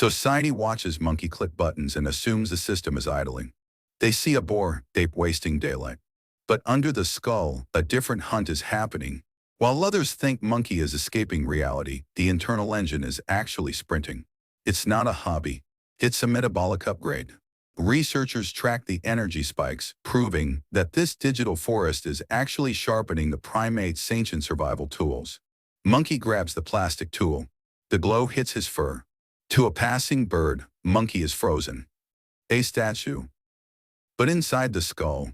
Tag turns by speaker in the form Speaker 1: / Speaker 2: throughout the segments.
Speaker 1: Society watches monkey click buttons and assumes the system is idling. They see a boar ape wasting daylight. But under the skull, a different hunt is happening. While others think monkey is escaping reality, the internal engine is actually sprinting. It's not a hobby. It's a metabolic upgrade. Researchers track the energy spikes, proving that this digital forest is actually sharpening the primate's ancient survival tools. Monkey grabs the plastic tool. The glow hits his fur. To a passing bird, monkey is frozen. A statue. But inside the skull,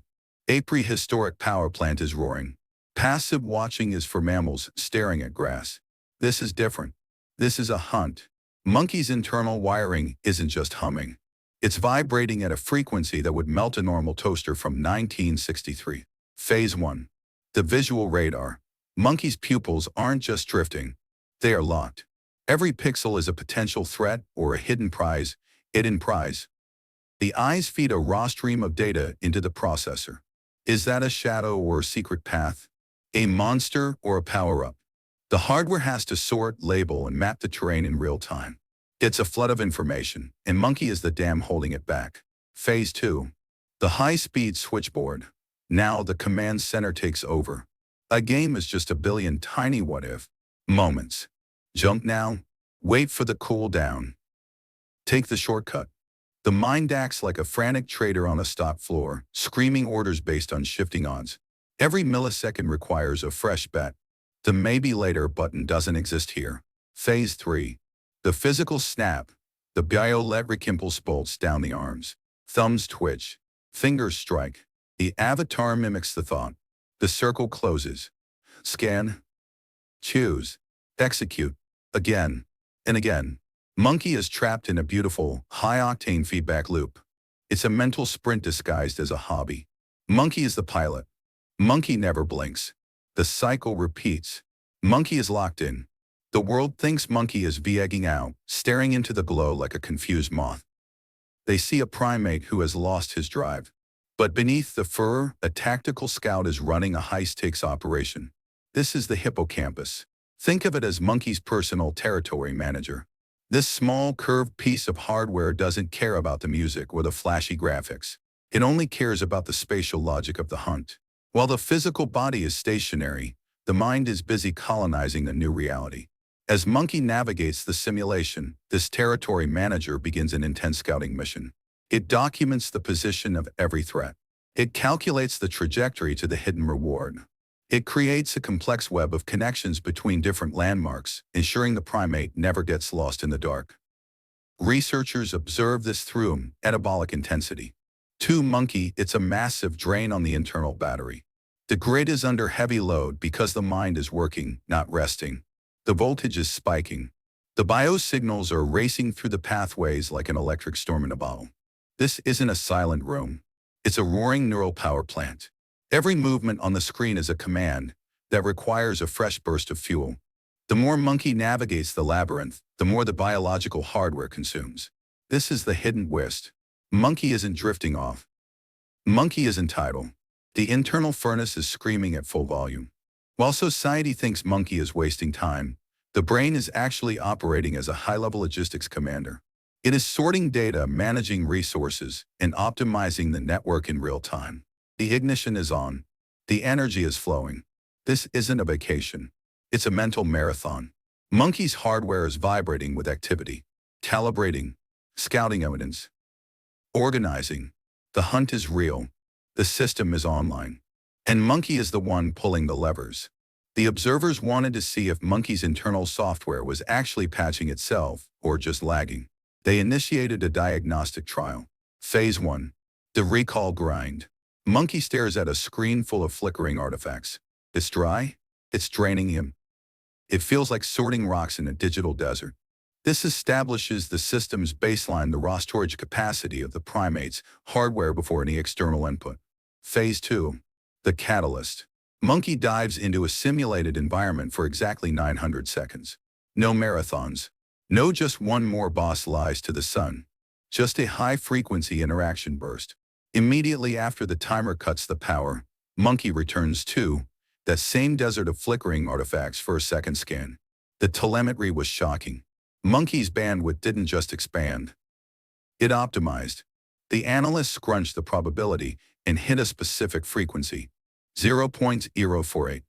Speaker 1: a prehistoric power plant is roaring. Passive watching is for mammals staring at grass. This is different. This is a hunt. Monkey's internal wiring isn't just humming. It's vibrating at a frequency that would melt a normal toaster from 1963. Phase 1. The visual radar. Monkey's pupils aren't just drifting. They are locked. Every pixel is a potential threat or a hidden prize. The eyes feed a raw stream of data into the processor. Is that a shadow or a secret path? A monster or a power-up? The hardware has to sort, label, and map the terrain in real time. It's a flood of information, and monkey is the dam holding it back. Phase 2. The high-speed switchboard. Now the command center takes over. A game is just a billion tiny what-if moments. Jump now. Wait for the cool-down. Take the shortcut. The mind acts like a frantic trader on a stock floor, screaming orders based on shifting odds. Every millisecond requires a fresh bet. The maybe later button doesn't exist here. Phase 3. The physical snap. The bioelectric impulse bolts down the arms. Thumbs twitch. Fingers strike. The avatar mimics the thought. The circle closes. Scan. Choose. Execute. Again and again. Monkey is trapped in a beautiful, high-octane feedback loop. It's a mental sprint disguised as a hobby. Monkey is the pilot. Monkey never blinks. The cycle repeats. Monkey is locked in. The world thinks monkey is egging out, staring into the glow like a confused moth. They see a primate who has lost his drive. But beneath the fur, a tactical scout is running a high-stakes operation. This is the hippocampus. Think of it as monkey's personal territory manager. This small, curved piece of hardware doesn't care about the music or the flashy graphics. It only cares about the spatial logic of the hunt. While the physical body is stationary, the mind is busy colonizing a new reality. As monkey navigates the simulation, this territory manager begins an intense scouting mission. It documents the position of every threat. It calculates the trajectory to the hidden reward. It creates a complex web of connections between different landmarks, ensuring the primate never gets lost in the dark. Researchers observe this through metabolic intensity. To monkey, it's a massive drain on the internal battery. The grid is under heavy load because the mind is working, not resting. The voltage is spiking. The biosignals are racing through the pathways like an electric storm in a bottle. This isn't a silent room. It's a roaring neural power plant. Every movement on the screen is a command that requires a fresh burst of fuel. The more monkey navigates the labyrinth, the more the biological hardware consumes. This is the hidden twist. Monkey isn't drifting off. Monkey isn't tidal. The internal furnace is screaming at full volume. While society thinks monkey is wasting time, the brain is actually operating as a high-level logistics commander. It is sorting data, managing resources, and optimizing the network in real time. The ignition is on. The energy is flowing. This isn't a vacation. It's a mental marathon. Monkey's hardware is vibrating with activity, calibrating, scouting evidence, organizing. The hunt is real. The system is online. And monkey is the one pulling the levers. The observers wanted to see if monkey's internal software was actually patching itself or just lagging. They initiated a diagnostic trial. Phase 1. The recall grind. Monkey stares at a screen full of flickering artifacts. It's dry. It's draining him. It feels like sorting rocks in a digital desert. This establishes the system's baseline, the raw storage capacity of the primate's hardware before any external input. Phase 2. The catalyst. Monkey dives into a simulated environment for exactly 900 seconds. No marathons. No just one more boss lies to the sun. Just a high-frequency interaction burst. Immediately after the timer cuts the power, monkey returns to that same desert of flickering artifacts for a second scan. The telemetry was shocking. Monkey's bandwidth didn't just expand. It optimized. The analyst scrunched the probability and hit a specific frequency, 0.048.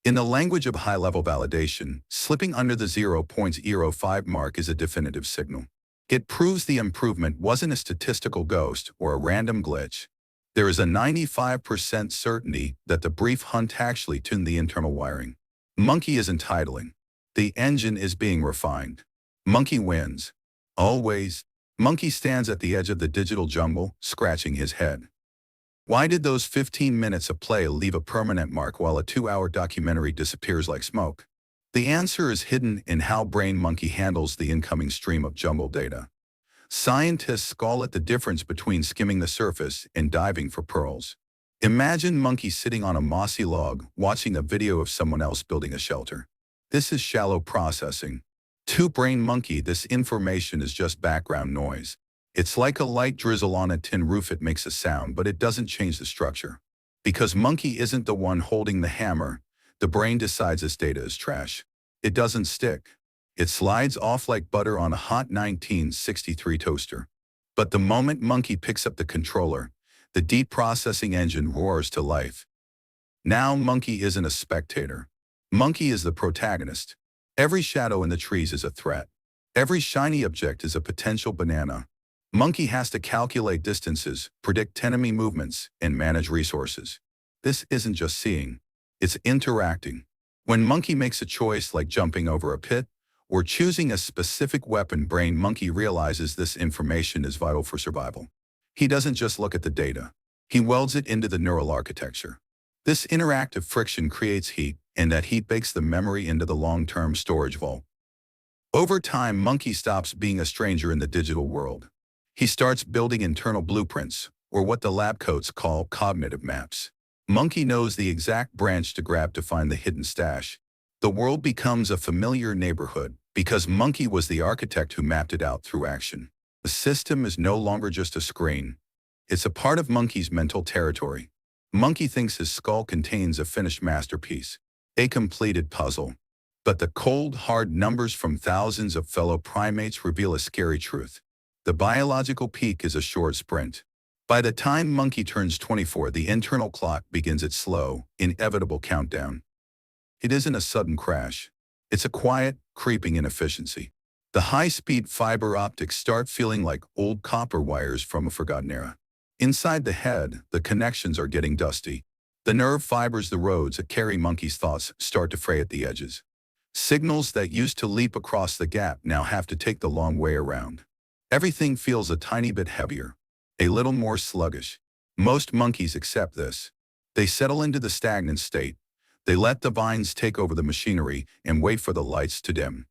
Speaker 1: In the language of high-level validation, slipping under the 0.05 mark is a definitive signal. It proves the improvement wasn't a statistical ghost or a random glitch. There is a 95% certainty that the brief hunt actually tuned the internal wiring. Monkey isn't idling. The engine is being refined. Monkey wins. Always. Monkey stands at the edge of the digital jungle, scratching his head. Why did those 15 minutes of play leave a permanent mark while a 2-hour documentary disappears like smoke? The answer is hidden in how Brain Monkey handles the incoming stream of jungle data. Scientists call it the difference between skimming the surface and diving for pearls. Imagine Monkey sitting on a mossy log, watching a video of someone else building a shelter. This is shallow processing. To Brain Monkey, this information is just background noise. It's like a light drizzle on a tin roof. It makes a sound, but it doesn't change the structure. Because Monkey isn't the one holding the hammer, the brain decides this data is trash. It doesn't stick. It slides off like butter on a hot 1963 toaster. But the moment Monkey picks up the controller, the deep processing engine roars to life. Now Monkey isn't a spectator. Monkey is the protagonist. Every shadow in the trees is a threat. Every shiny object is a potential banana. Monkey has to calculate distances, predict enemy movements, and manage resources. This isn't just seeing. It's interacting. When Monkey makes a choice like jumping over a pit or choosing a specific weapon, Brain Monkey realizes this information is vital for survival. He doesn't just look at the data. He welds it into the neural architecture. This interactive friction creates heat, and that heat bakes the memory into the long-term storage vault. Over time, Monkey stops being a stranger in the digital world. He starts building internal blueprints, or what the lab coats call cognitive maps. Monkey knows the exact branch to grab to find the hidden stash. The world becomes a familiar neighborhood because Monkey was the architect who mapped it out through action. The system is no longer just a screen. It's a part of Monkey's mental territory. Monkey thinks his skull contains a finished masterpiece, a completed puzzle. But the cold, hard numbers from thousands of fellow primates reveal a scary truth. The biological peak is a short sprint. By the time Monkey turns 24, the internal clock begins its slow, inevitable countdown. It isn't a sudden crash. It's a quiet, creeping inefficiency. The high-speed fiber optics start feeling like old copper wires from a forgotten era. Inside the head, the connections are getting dusty. The nerve fibers, the roads that carry Monkey's thoughts, start to fray at the edges. Signals that used to leap across the gap now have to take the long way around. Everything feels a tiny bit heavier, a little more sluggish. Most monkeys accept this. They settle into the stagnant state. They let the vines take over the machinery and wait for the lights to dim.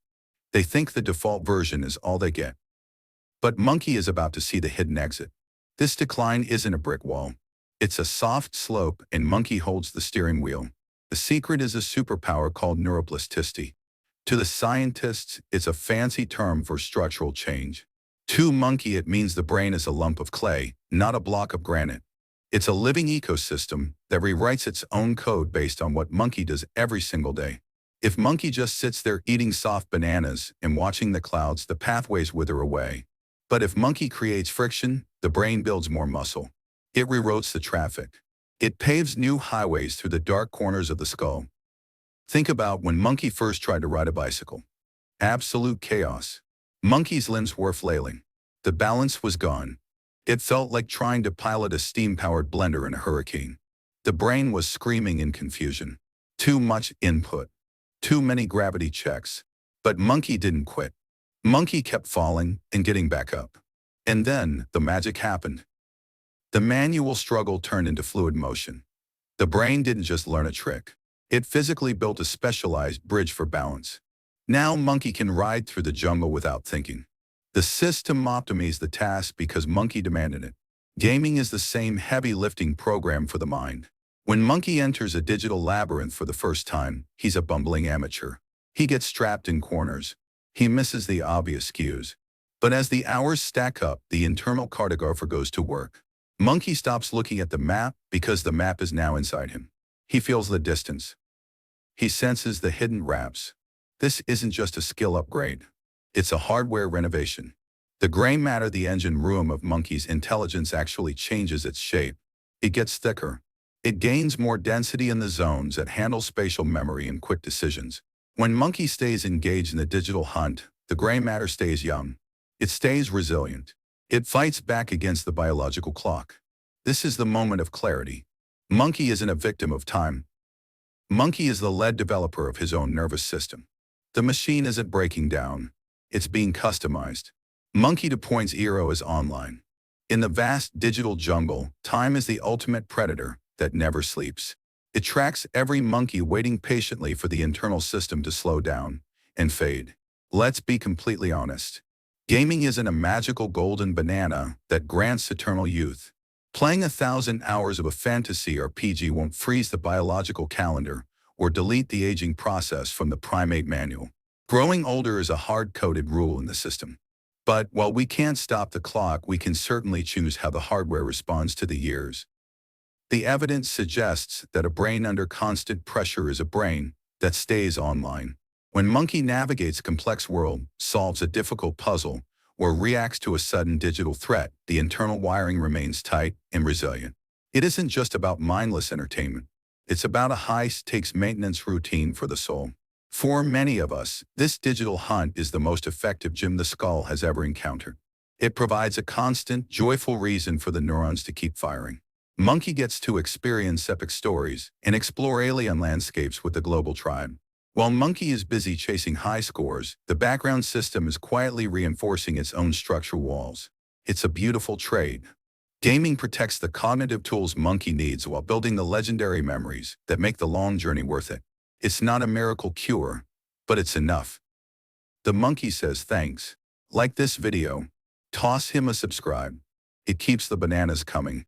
Speaker 1: They think the default version is all they get. But Monkey is about to see the hidden exit. This decline isn't a brick wall. It's a soft slope, and Monkey holds the steering wheel. The secret is a superpower called neuroplasticity. To the scientists, it's a fancy term for structural change. To Monkey, it means the brain is a lump of clay, not a block of granite. It's a living ecosystem that rewrites its own code based on what Monkey does every single day. If Monkey just sits there eating soft bananas and watching the clouds, the pathways wither away. But if Monkey creates friction, the brain builds more muscle. It reroutes the traffic. It paves new highways through the dark corners of the skull. Think about when Monkey first tried to ride a bicycle. Absolute chaos. Monkey's limbs were flailing. The balance was gone. It felt like trying to pilot a steam-powered blender in a hurricane. The brain was screaming in confusion. Too much input. Too many gravity checks. But Monkey didn't quit. Monkey kept falling and getting back up. And then the magic happened. The manual struggle turned into fluid motion. The brain didn't just learn a trick. It physically built a specialized bridge for balance. Now Monkey can ride through the jungle without thinking. The system optimized the task because Monkey demanded it. Gaming is the same heavy lifting program for the mind. When Monkey enters a digital labyrinth for the first time, he's a bumbling amateur. He gets trapped in corners. He misses the obvious cues. But as the hours stack up, the internal cartographer goes to work. Monkey stops looking at the map because the map is now inside him. He feels the distance. He senses the hidden wraps. This isn't just a skill upgrade. It's a hardware renovation. The gray matter, the engine room of monkey's intelligence, actually changes its shape. It gets thicker. It gains more density in the zones that handle spatial memory and quick decisions. When monkey stays engaged in the digital hunt, the gray matter stays young. It stays resilient. It fights back against the biological clock. This is the moment of clarity. Monkey isn't a victim of time. Monkey is the lead developer of his own nervous system. The machine isn't breaking down. It's being customized. Monkey 2.0 is online. In the vast digital jungle, time is the ultimate predator that never sleeps. It tracks every monkey, waiting patiently for the internal system to slow down and fade. Let's be completely honest. Gaming isn't a magical golden banana that grants eternal youth. Playing 1,000 hours of a fantasy RPG won't freeze the biological calendar or delete the aging process from the primate manual. Growing older is a hard-coded rule in the system. But while we can't stop the clock, we can certainly choose how the hardware responds to the years. The evidence suggests that a brain under constant pressure is a brain that stays online. When monkey navigates a complex world, solves a difficult puzzle, or reacts to a sudden digital threat, the internal wiring remains tight and resilient. It isn't just about mindless entertainment. It's about a high-stakes maintenance routine for the soul. For many of us, this digital hunt is the most effective gym the skull has ever encountered. It provides a constant, joyful reason for the neurons to keep firing. Monkey gets to experience epic stories and explore alien landscapes with the global tribe. While monkey is busy chasing high scores, the background system is quietly reinforcing its own structural walls. It's a beautiful trade. Gaming protects the cognitive tools monkey needs while building the legendary memories that make the long journey worth it. It's not a miracle cure, but it's enough. The monkey says thanks. Like this video. Toss him a subscribe. It keeps the bananas coming.